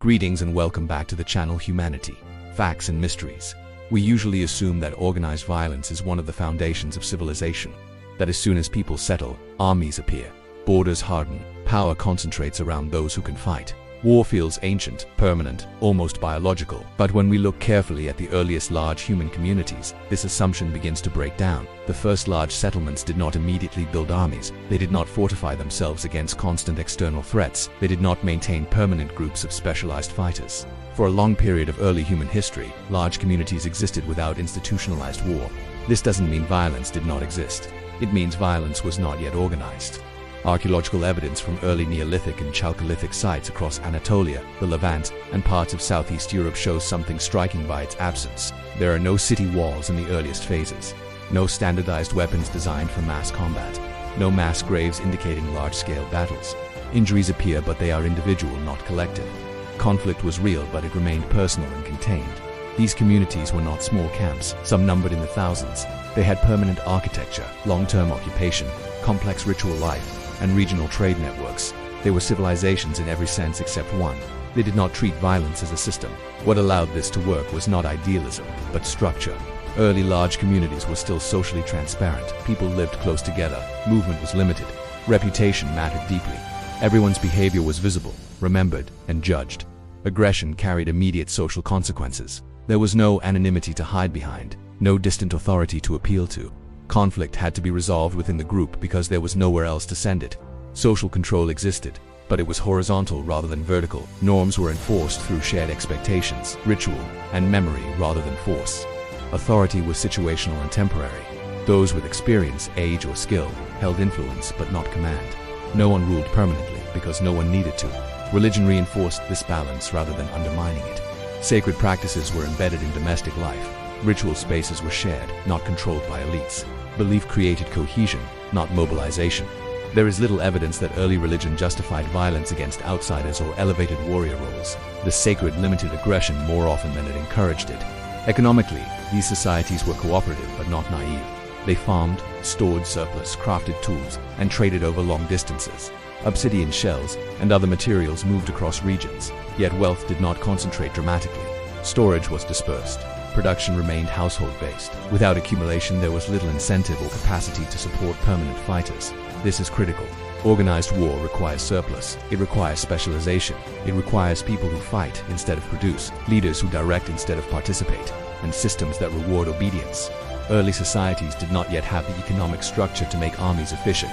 Greetings and welcome back to the channel Humanity, Facts and Mysteries. We usually assume that organized violence is one of the foundations of civilization. That as soon as people settle, armies appear, borders harden, power concentrates around those who can fight. War feels ancient, permanent, almost biological. But when we look carefully at the earliest large human communities, this assumption begins to break down. The first large settlements did not immediately build armies. They did not fortify themselves against constant external threats. They did not maintain permanent groups of specialized fighters. For a long period of early human history, large communities existed without institutionalized war. This doesn't mean violence did not exist. It means violence was not yet organized. Archaeological evidence from early Neolithic and Chalcolithic sites across Anatolia, the Levant, and parts of Southeast Europe shows something striking by its absence. There are no city walls in the earliest phases, no standardized weapons designed for mass combat, no mass graves indicating large-scale battles. Injuries appear, but they are individual, not collective. Conflict was real, but it remained personal and contained. These communities were not small camps, some numbered in the thousands. They had permanent architecture, long-term occupation, complex ritual life, and regional trade networks. They were civilizations in every sense except one. They did not treat violence as a system. What allowed this to work was not idealism, but structure. Early large communities were still socially transparent. People lived close together. Movement was limited. Reputation mattered deeply. Everyone's behavior was visible, remembered, and judged. Aggression carried immediate social consequences. There was no anonymity to hide behind, no distant authority to appeal to. Conflict had to be resolved within the group because there was nowhere else to send it. Social control existed, but it was horizontal rather than vertical. Norms were enforced through shared expectations, ritual, and memory rather than force. Authority was situational and temporary. Those with experience, age, or skill held influence but not command. No one ruled permanently because no one needed to. Religion reinforced this balance rather than undermining it. Sacred practices were embedded in domestic life. Ritual spaces were shared, not controlled by elites. Belief created cohesion, not mobilization. There is little evidence that early religion justified violence against outsiders or elevated warrior roles. The sacred limited aggression more often than it encouraged it. Economically, these societies were cooperative but not naive. They farmed, stored surplus, crafted tools, and traded over long distances. Obsidian shells and other materials moved across regions, yet wealth did not concentrate dramatically. Storage was dispersed. Production remained household-based. Without accumulation, there was little incentive or capacity to support permanent fighters. This is critical. Organized war requires surplus. It requires specialization. It requires people who fight instead of produce, leaders who direct instead of participate, and systems that reward obedience. Early societies did not yet have the economic structure to make armies efficient,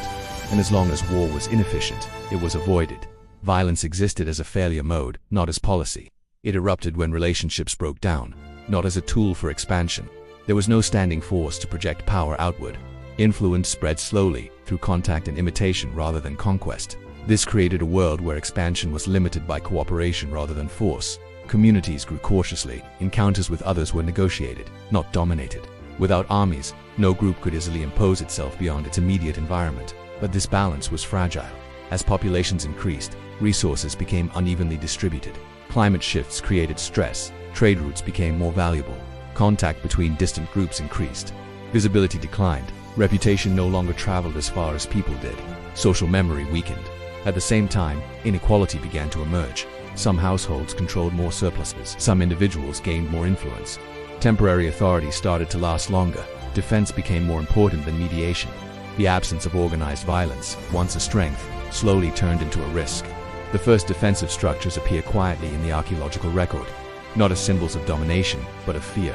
and as long as war was inefficient, it was avoided. Violence existed as a failure mode, not as policy. It erupted when relationships broke down, not as a tool for expansion. There was no standing force to project power outward. Influence spread slowly, through contact and imitation rather than conquest. This created a world where expansion was limited by cooperation rather than force. Communities grew cautiously. Encounters with others were negotiated, not dominated. Without armies, no group could easily impose itself beyond its immediate environment. But this balance was fragile. As populations increased, resources became unevenly distributed. Climate shifts created stress. Trade routes became more valuable. Contact between distant groups increased. Visibility declined. Reputation no longer traveled as far as people did. Social memory weakened. At the same time, inequality began to emerge. Some households controlled more surpluses. Some individuals gained more influence. Temporary authority started to last longer. Defense became more important than mediation. The absence of organized violence, once a strength, slowly turned into a risk. The first defensive structures appear quietly in the archaeological record. Not as symbols of domination, but of fear.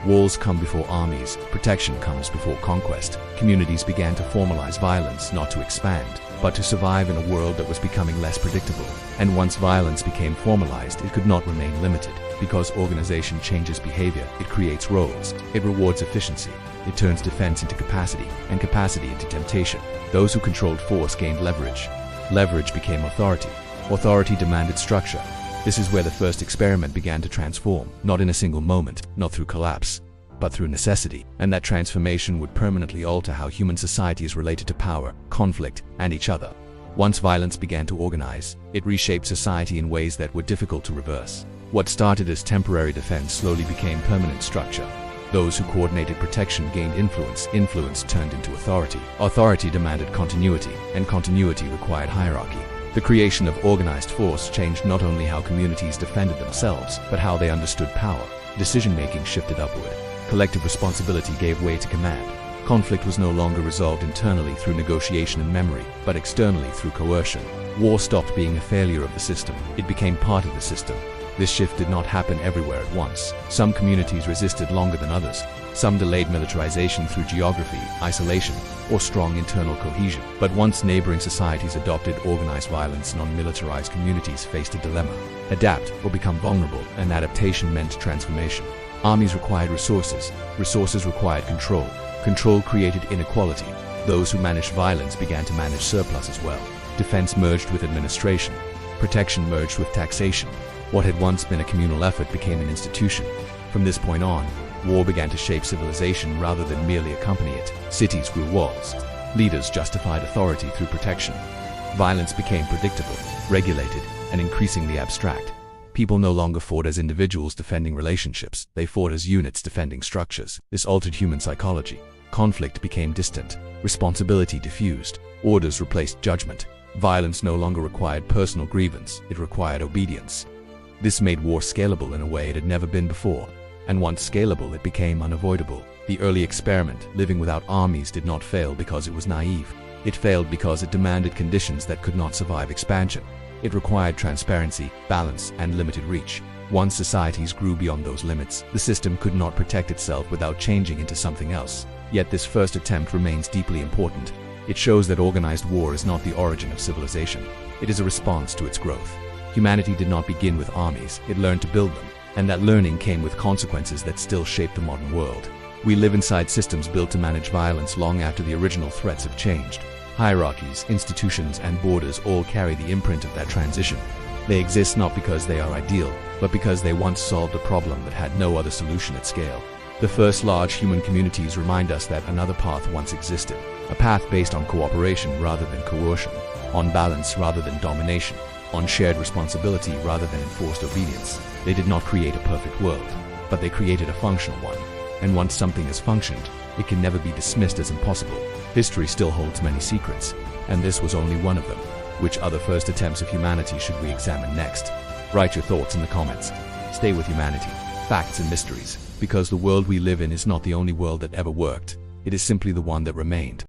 Walls come before armies, protection comes before conquest. Communities began to formalize violence not to expand, but to survive in a world that was becoming less predictable. And once violence became formalized, it could not remain limited. Because organization changes behavior, it creates roles. It rewards efficiency. It turns defense into capacity, and capacity into temptation. Those who controlled force gained leverage. Leverage became authority. Authority demanded structure. This is where the first experiment began to transform, not in a single moment, not through collapse, but through necessity. And that transformation would permanently alter how human societies related to power, conflict, and each other. Once violence began to organize, it reshaped society in ways that were difficult to reverse. What started as temporary defense slowly became permanent structure. Those who coordinated protection gained influence. Influence turned into authority. Authority demanded continuity, and continuity required hierarchy. The creation of organized force changed not only how communities defended themselves, but how they understood power. Decision-making shifted upward. Collective responsibility gave way to command. Conflict was no longer resolved internally through negotiation and memory, but externally through coercion. War stopped being a failure of the system. It became part of the system. This shift did not happen everywhere at once. Some communities resisted longer than others. Some delayed militarization through geography, isolation, or strong internal cohesion. But once neighboring societies adopted organized violence, non-militarized communities faced a dilemma: adapt or become vulnerable, and adaptation meant transformation. Armies required resources. Resources required control. Control created inequality. Those who managed violence began to manage surplus as well. Defense merged with administration. Protection merged with taxation. What had once been a communal effort became an institution. From this point on, war began to shape civilization rather than merely accompany it. Cities grew walls. Leaders justified authority through protection. Violence became predictable, regulated, and increasingly abstract. People no longer fought as individuals defending relationships. They fought as units defending structures. This altered human psychology. Conflict became distant. Responsibility diffused. Orders replaced judgment. Violence no longer required personal grievance. It required obedience. This made war scalable in a way it had never been before. And once scalable, it became unavoidable. The early experiment, living without armies, did not fail because it was naive. It failed because it demanded conditions that could not survive expansion. It required transparency, balance, and limited reach. Once societies grew beyond those limits, the system could not protect itself without changing into something else. Yet this first attempt remains deeply important. It shows that organized war is not the origin of civilization. It is a response to its growth. Humanity did not begin with armies, it learned to build them. And that learning came with consequences that still shape the modern world. We live inside systems built to manage violence long after the original threats have changed. Hierarchies, institutions, and borders all carry the imprint of that transition. They exist not because they are ideal, but because they once solved a problem that had no other solution at scale. The first large human communities remind us that another path once existed, a path based on cooperation rather than coercion, on balance rather than domination, on shared responsibility rather than enforced obedience. They did not create a perfect world, but they created a functional one. And once something has functioned, it can never be dismissed as impossible. History still holds many secrets, and this was only one of them. Which other first attempts of humanity should we examine next? Write your thoughts in the comments. Stay with humanity, facts and mysteries, because the world we live in is not the only world that ever worked. It is simply the one that remained.